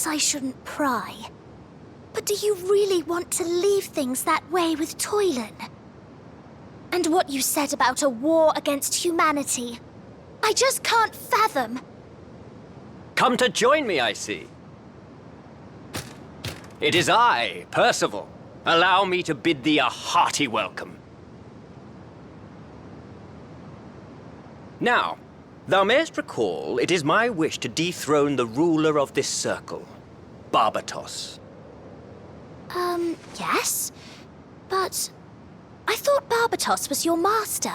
Perhaps I shouldn't pry. But do you really want to leave things that way with Toylan? And what you said about a war against humanity, I just can't fathom. Come to join me, I see. It is I, Percival. Allow me to bid thee a hearty welcome. Now, thou mayest recall, it is my wish to dethrone the ruler of this circle, Barbatos. Yes? But I thought Barbatos was your master.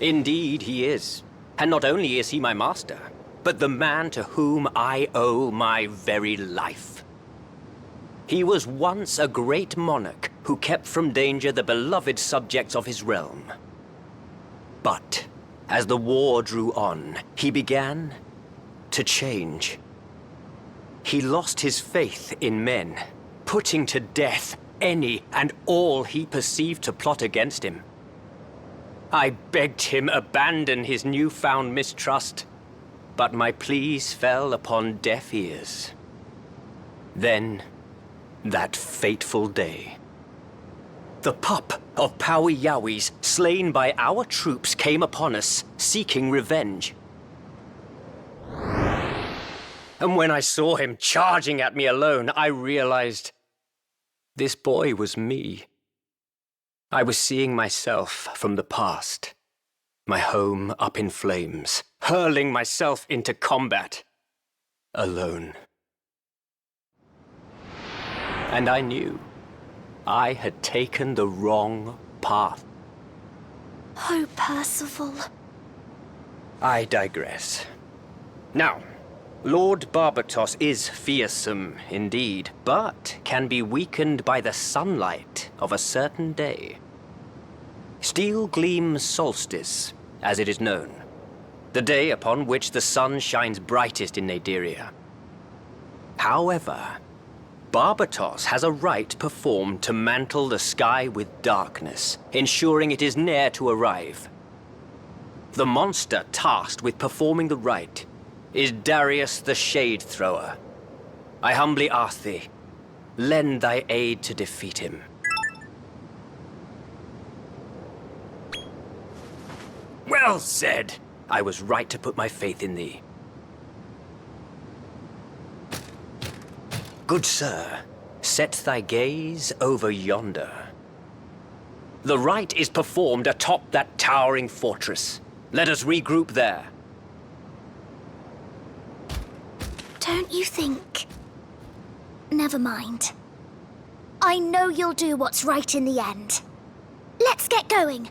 Indeed, he is. And not only is he my master, but the man to whom I owe my very life. He was once a great monarch who kept from danger the beloved subjects of his realm. But as the war drew on, he began to change. He lost his faith in men, putting to death any and all he perceived to plot against him. I begged him abandon his newfound mistrust, but my pleas fell upon deaf ears. Then, that fateful day, the pup of Powie Yowies, slain by our troops, came upon us, seeking revenge. And when I saw him charging at me alone, I realized this boy was me. I was seeing myself from the past, my home up in flames, hurling myself into combat, alone. And I knew I had taken the wrong path. Oh, Percival. I digress. Now, Lord Barbatos is fearsome indeed, but can be weakened by the sunlight of a certain day. Steel Gleam Solstice, as it is known. The day upon which the sun shines brightest in Naderia. However, Barbatos has a rite performed to mantle the sky with darkness, ensuring it is near to arrive. The monster tasked with performing the rite is Darius the Shade Thrower. I humbly ask thee, lend thy aid to defeat him. Well said! I was right to put my faith in thee. Good sir, set thy gaze over yonder. The rite is performed atop that towering fortress. Let us regroup there. Don't you think? Never mind. I know you'll do what's right in the end. Let's get going.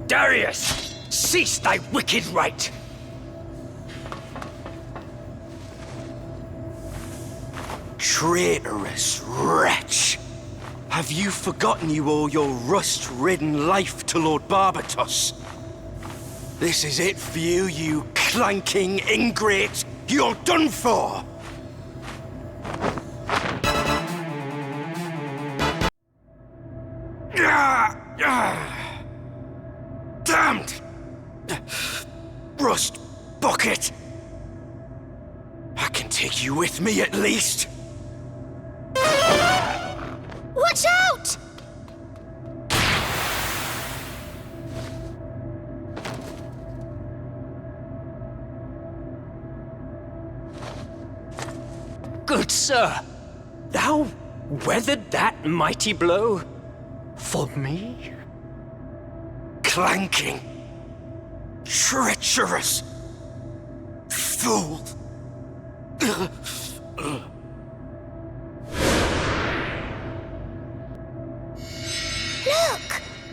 Darius! Cease thy wicked rite! Traitorous wretch! Have you forgotten you owe your rust-ridden life to Lord Barbatos? This is it for you, you clanking ingrate! You're done for! Damned! Rust bucket! I can take you with me at least! Watch out! Good sir, thou weathered that mighty blow for me? Clanking, treacherous fool! Look!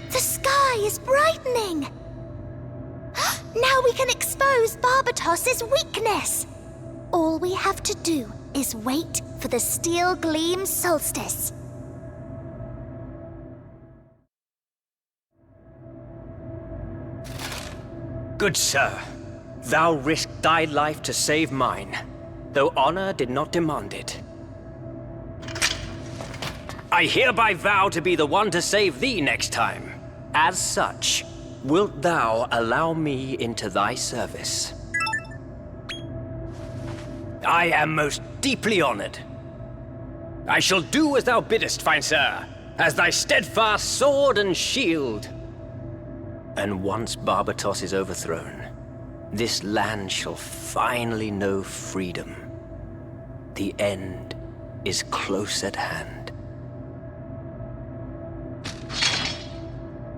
The sky is brightening! Now we can expose Barbatos's weakness! All we have to do is wait for the Steel Gleam Solstice. Good sir, thou risked thy life to save mine, though honor did not demand it. I hereby vow to be the one to save thee next time. As such, Wilt thou allow me into thy service? I am most deeply honored. I shall do as thou biddest, fine sir, as thy steadfast sword and shield. And once Barbatos is overthrown, this land shall finally know freedom. The end is close at hand.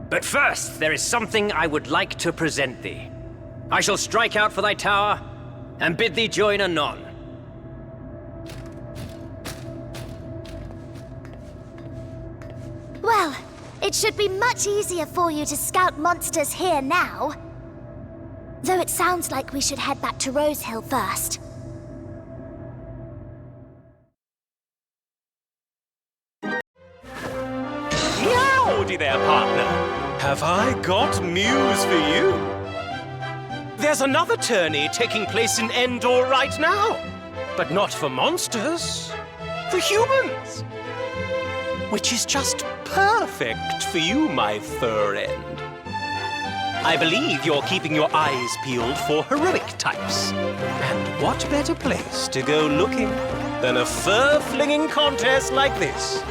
But first, there is something I would like to present thee. I shall strike out for thy tower, and bid thee join anon. Well, it should be much easier for you to scout monsters here now. Though it sounds like we should head back to Rosehill first. Howdy there, partner. Have I got news for you? There's another tourney taking place in Endor right now. But not for monsters, for humans. Which is just perfect for you, my friend. I believe you're keeping your eyes peeled for heroic types. And what better place to go looking than a fur-flinging contest like this?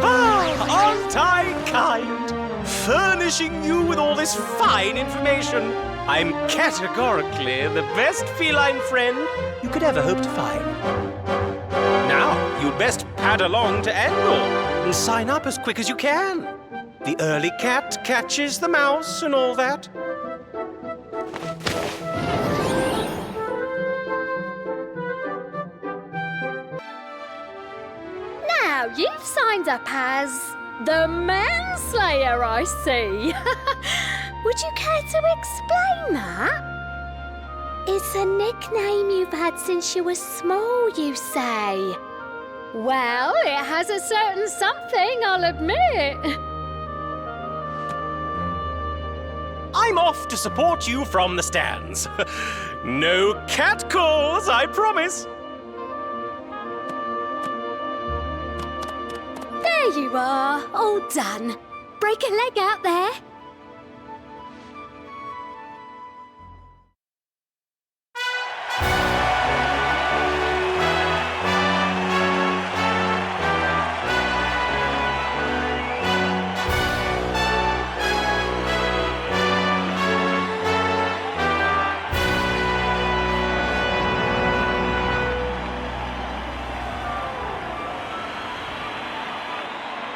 Ah, aren't I kind? Furnishing you with all this fine information. I'm categorically the best feline friend you could ever hope to find. Now, you'd best pad along to Endor and sign up as quick as you can. The early cat catches the mouse and all that. Now, you've signed up as the Manslayer, I see. Would you care to explain that? It's a nickname you've had since you were small, you say. Well, it has a certain something, I'll admit. I'm off to support you from the stands. No cat calls, I promise. There you are, all done. Break a leg out there.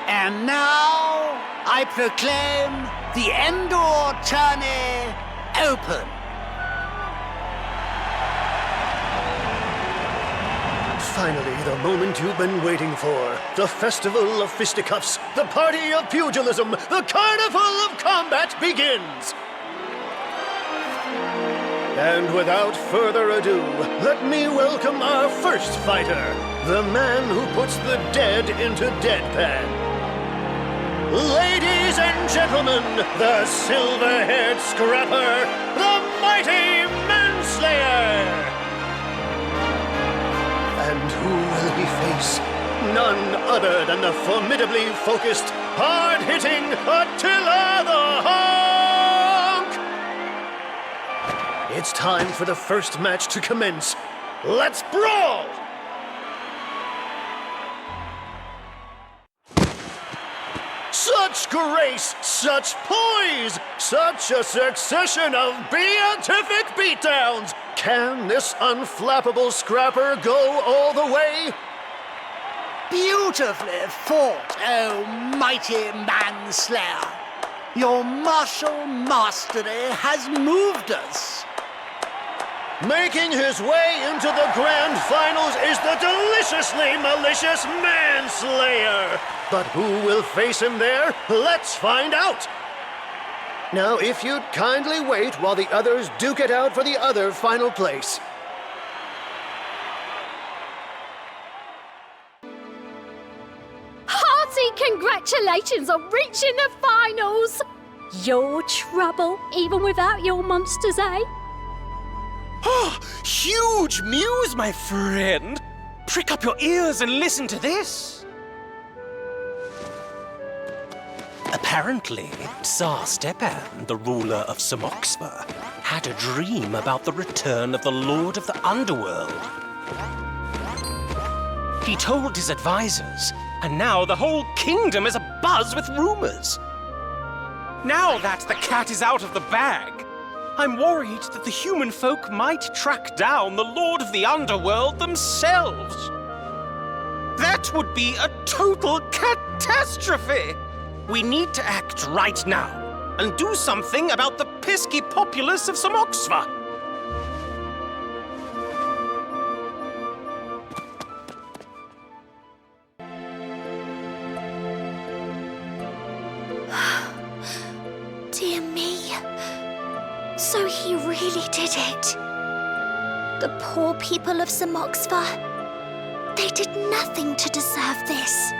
And now I proclaim the Endor tourney open. Finally, the moment you've been waiting for. The festival of fisticuffs, the party of pugilism, the carnival of combat begins! And without further ado, let me welcome our first fighter, the man who puts the dead into deadpan. Ladies and gentlemen, the silver-haired scrapper, the mighty Manslayer! And who will he face? None other than the formidably focused, hard-hitting Attila the Hawk! It's time for the first match to commence. Let's brawl! Such grace, such poise, such a succession of beatific beatdowns! Can this unflappable scrapper go all the way? Beautifully fought, oh mighty Manslayer. Your martial mastery has moved us. Making his way into the grand finals is the deliciously malicious Manslayer. But who will face him there? Let's find out. Now, if you'd kindly wait while the others duke it out for the other final place. Hearty congratulations on reaching the finals. Your trouble, even without your monsters, eh? Oh, huge news, my friend! Prick up your ears and listen to this. Apparently, Tsar Stepan, the ruler of Samoxva, had a dream about the return of the Lord of the Underworld. He told his advisors, and now the whole kingdom is abuzz with rumors. Now that the cat is out of the bag, I'm worried that the human folk might track down the Lord of the Underworld themselves. That would be a total catastrophe! We need to act right now and do something about the pesky populace of Samoxva. Dear me. So he really did it. The poor people of Samoxva. They did nothing to deserve this.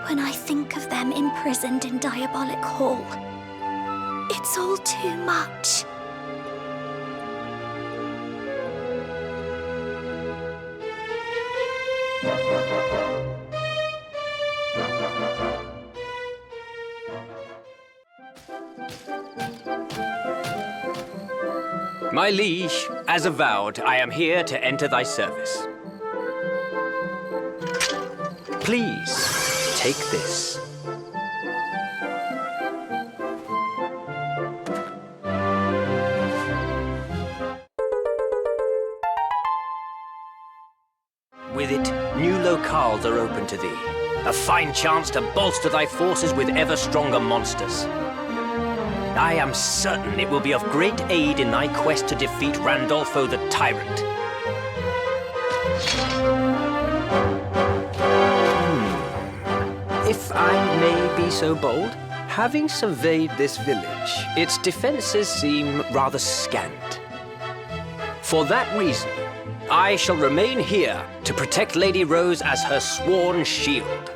When I think of them imprisoned in Diabolic Hall, it's all too much. My liege, as avowed, I am here to enter thy service. Please, take this. With it, new locales are open to thee. A fine chance to bolster thy forces with ever stronger monsters. I am certain it will be of great aid in thy quest to defeat Randolfo the Tyrant. If I may be so bold, having surveyed this village, its defenses seem rather scant. For that reason, I shall remain here to protect Lady Rose as her sworn shield.